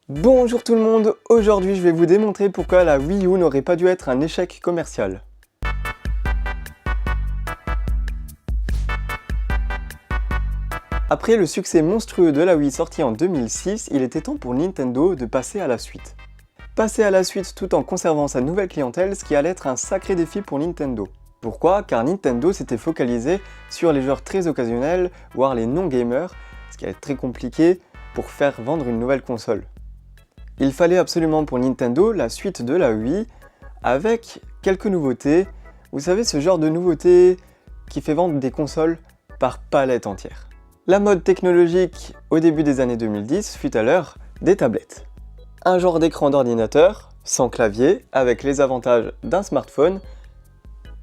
Bonjour tout le monde, aujourd'hui je vais vous démontrer pourquoi la Wii U n'aurait pas dû être un échec commercial. Après le succès monstrueux de la Wii sortie en 2006, il était temps pour Nintendo de passer à la suite. Passer à la suite tout en conservant sa nouvelle clientèle, ce qui allait être un sacré défi pour Nintendo. Pourquoi? Car Nintendo s'était focalisé sur les joueurs très occasionnels, voire les non-gamers, ce qui allait être très compliqué pour faire vendre une nouvelle console. Il fallait absolument pour Nintendo la suite de la Wii avec quelques nouveautés. Vous savez, ce genre de nouveautés qui fait vendre des consoles par palette entière. La mode technologique au début des années 2010 fut alors des tablettes. Un genre d'écran d'ordinateur, sans clavier, avec les avantages d'un smartphone,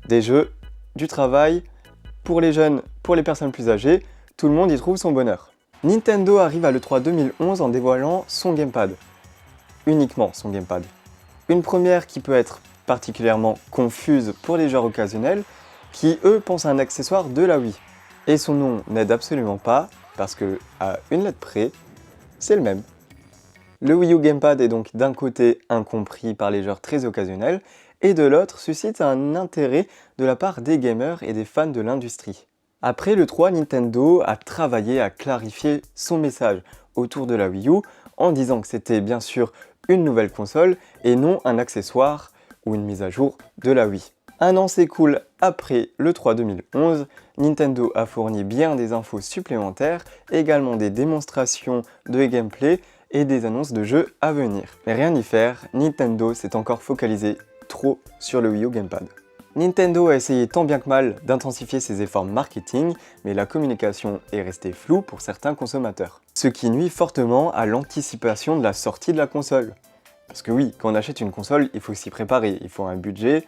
des jeux, du travail, pour les jeunes, pour les personnes plus âgées, tout le monde y trouve son bonheur. Nintendo arrive à l'E3 2011 en dévoilant son gamepad. Uniquement son gamepad. Une première qui peut être particulièrement confuse pour les joueurs occasionnels qui eux pensent à un accessoire de la Wii. Et son nom n'aide absolument pas parce que à une lettre près, c'est le même. Le Wii U Gamepad est donc d'un côté incompris par les joueurs très occasionnels et de l'autre suscite un intérêt de la part des gamers et des fans de l'industrie. Après l'E3, Nintendo a travaillé à clarifier son message autour de la Wii U en disant que c'était bien sûr une nouvelle console et non un accessoire ou une mise à jour de la Wii. Un an s'écoule après l'E3 2011, Nintendo a fourni bien des infos supplémentaires, également des démonstrations de gameplay et des annonces de jeux à venir. Mais rien n'y faire, Nintendo s'est encore focalisé trop sur le Wii U Gamepad. Nintendo a essayé tant bien que mal d'intensifier ses efforts marketing, mais la communication est restée floue pour certains consommateurs. Ce qui nuit fortement à l'anticipation de la sortie de la console. Parce que oui, quand on achète une console, il faut s'y préparer, il faut un budget.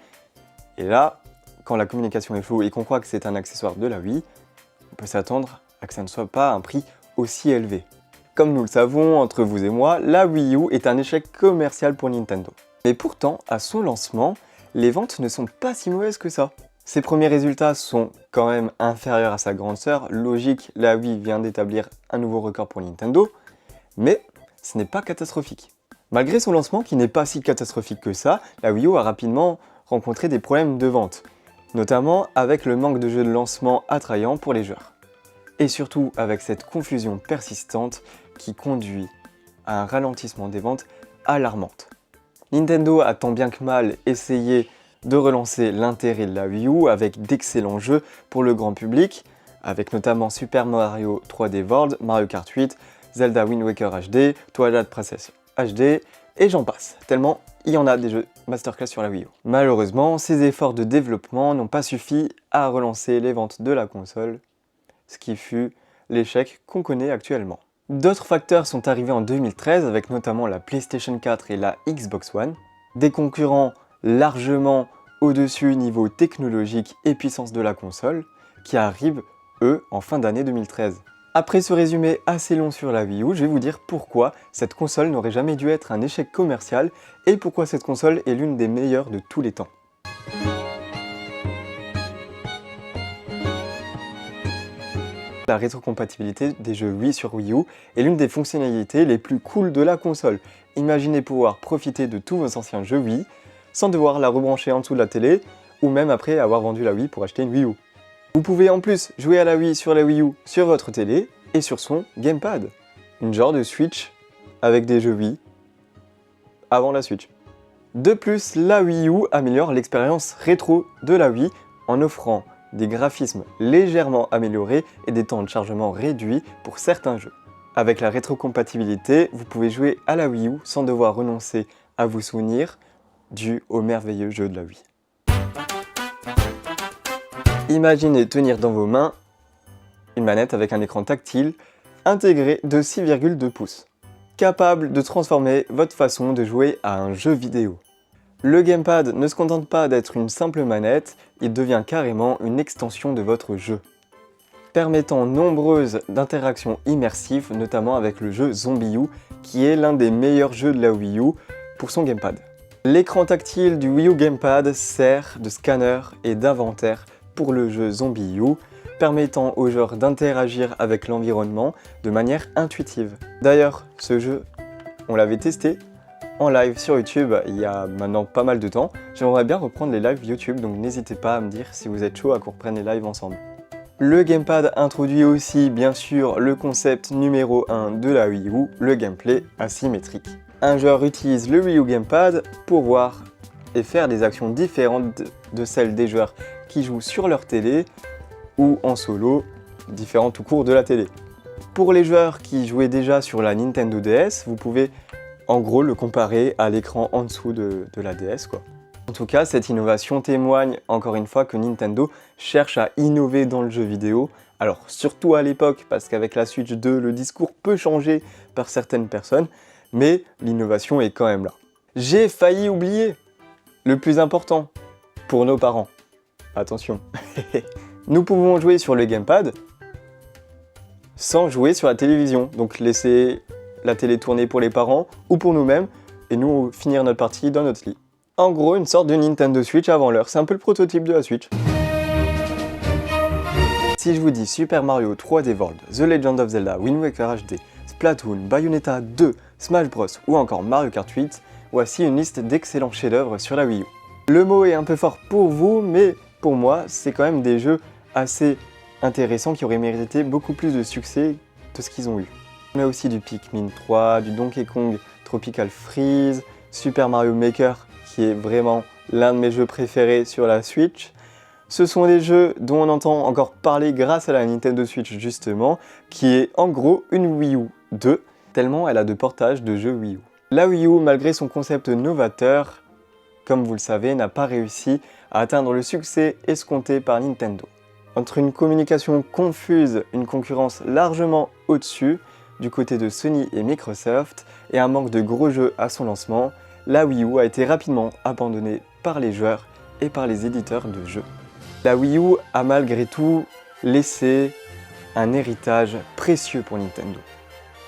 Et là, quand la communication est floue et qu'on croit que c'est un accessoire de la Wii, on peut s'attendre à que ça ne soit pas un prix aussi élevé. Comme nous le savons, entre vous et moi, la Wii U est un échec commercial pour Nintendo. Mais pourtant, à son lancement, les ventes ne sont pas si mauvaises que ça. Ses premiers résultats sont quand même inférieurs à sa grande sœur. Logique, la Wii vient d'établir un nouveau record pour Nintendo, mais ce n'est pas catastrophique. Malgré son lancement qui n'est pas si catastrophique que ça, la Wii U a rapidement rencontré des problèmes de vente, notamment avec le manque de jeux de lancement attrayants pour les joueurs. Et surtout avec cette confusion persistante qui conduit à un ralentissement des ventes alarmante. Nintendo a tant bien que mal essayé de relancer l'intérêt de la Wii U avec d'excellents jeux pour le grand public, avec notamment Super Mario 3D World, Mario Kart 8, Zelda Wind Waker HD, Twilight Princess HD, et j'en passe, tellement il y en a des jeux masterclass sur la Wii U. Malheureusement, ces efforts de développement n'ont pas suffi à relancer les ventes de la console, ce qui fut l'échec qu'on connaît actuellement. D'autres facteurs sont arrivés en 2013 avec notamment la PlayStation 4 et la Xbox One, des concurrents largement au-dessus niveau technologique et puissance de la console, qui arrivent, eux, en fin d'année 2013. Après ce résumé assez long sur la Wii U, je vais vous dire pourquoi cette console n'aurait jamais dû être un échec commercial et pourquoi cette console est l'une des meilleures de tous les temps. La rétrocompatibilité des jeux Wii sur Wii U est l'une des fonctionnalités les plus cool de la console. Imaginez pouvoir profiter de tous vos anciens jeux Wii sans devoir la rebrancher en dessous de la télé ou même après avoir vendu la Wii pour acheter une Wii U. Vous pouvez en plus jouer à la Wii sur la Wii U sur votre télé et sur son gamepad. Une genre de Switch avec des jeux Wii avant la Switch. De plus, la Wii U améliore l'expérience rétro de la Wii en offrant des graphismes légèrement améliorés et des temps de chargement réduits pour certains jeux. Avec la rétrocompatibilité, vous pouvez jouer à la Wii U sans devoir renoncer à vos souvenirs dus aux merveilleux jeux de la Wii. Imaginez tenir dans vos mains une manette avec un écran tactile intégré de 6,2 pouces, capable de transformer votre façon de jouer à un jeu vidéo. Le gamepad ne se contente pas d'être une simple manette, il devient carrément une extension de votre jeu, permettant nombreuses interactions immersives, notamment avec le jeu ZombiU, qui est l'un des meilleurs jeux de la Wii U pour son gamepad. L'écran tactile du Wii U Gamepad sert de scanner et d'inventaire pour le jeu ZombiU, permettant aux joueurs d'interagir avec l'environnement de manière intuitive. D'ailleurs, ce jeu on l'avait testé en live sur YouTube il y a maintenant pas mal de temps. J'aimerais bien reprendre les lives YouTube, donc n'hésitez pas à me dire si vous êtes chaud à qu'on reprenne les lives ensemble. Le gamepad introduit aussi bien sûr le concept numéro 1 de la Wii U, le gameplay asymétrique. Un joueur utilise le Wii U gamepad pour voir et faire des actions différentes de celles des joueurs qui jouent sur leur télé ou en solo, différentes au cours de la télé. Pour les joueurs qui jouaient déjà sur la Nintendo DS, vous pouvez en gros le comparer à l'écran en dessous de la DS quoi. En tout cas, cette innovation témoigne encore une fois que Nintendo cherche à innover dans le jeu vidéo. Alors surtout à l'époque, parce qu'avec la Switch 2, le discours peut changer par certaines personnes, mais l'innovation est quand même là. J'ai failli oublier le plus important pour nos parents. Attention. Nous pouvons jouer sur le gamepad sans jouer sur la télévision. Donc laisser la télé tourner pour les parents ou pour nous-mêmes et nous finir notre partie dans notre lit. En gros, une sorte de Nintendo Switch avant l'heure. C'est un peu le prototype de la Switch. Si je vous dis Super Mario 3D World, The Legend of Zelda, Wind Waker HD, Splatoon, Bayonetta 2, Smash Bros ou encore Mario Kart 8, voici une liste d'excellents chefs-d'œuvre sur la Wii U. Le mot est un peu fort pour vous, mais pour moi, c'est quand même des jeux assez intéressants qui auraient mérité beaucoup plus de succès de ce qu'ils ont eu. On a aussi du Pikmin 3, du Donkey Kong Tropical Freeze, Super Mario Maker, qui est vraiment l'un de mes jeux préférés sur la Switch. Ce sont des jeux dont on entend encore parler grâce à la Nintendo Switch justement, qui est en gros une Wii U 2, tellement elle a de portages de jeux Wii U. La Wii U, malgré son concept novateur, comme vous le savez, n'a pas réussi à atteindre le succès escompté par Nintendo. Entre une communication confuse, une concurrence largement au-dessus, du côté de Sony et Microsoft, et un manque de gros jeux à son lancement, la Wii U a été rapidement abandonnée par les joueurs et par les éditeurs de jeux. La Wii U a malgré tout laissé un héritage précieux pour Nintendo.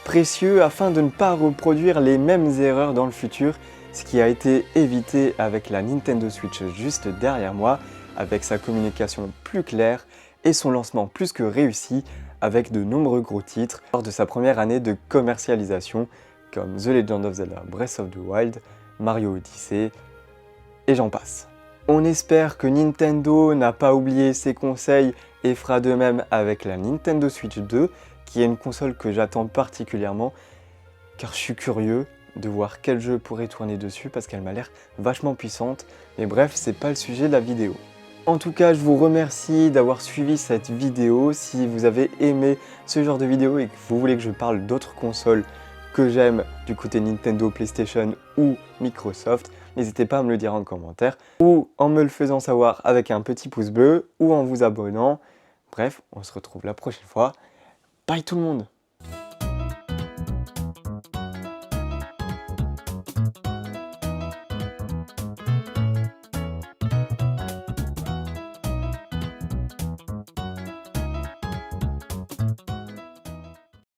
Précieux afin de ne pas reproduire les mêmes erreurs dans le futur, ce qui a été évité avec la Nintendo Switch juste derrière moi, avec sa communication plus claire et son lancement plus que réussi avec de nombreux gros titres lors de sa première année de commercialisation comme The Legend of Zelda Breath of the Wild, Mario Odyssey et j'en passe. On espère que Nintendo n'a pas oublié ses conseils et fera de même avec la Nintendo Switch 2, qui est une console que j'attends particulièrement car je suis curieux de voir quel jeu pourrait tourner dessus parce qu'elle m'a l'air vachement puissante. Mais bref, c'est pas le sujet de la vidéo. En tout cas, je vous remercie d'avoir suivi cette vidéo. Si vous avez aimé ce genre de vidéo et que vous voulez que je parle d'autres consoles que j'aime du côté Nintendo, PlayStation ou Microsoft, n'hésitez pas à me le dire en commentaire ou en me le faisant savoir avec un petit pouce bleu ou en vous abonnant. Bref, on se retrouve la prochaine fois. Bye tout le monde!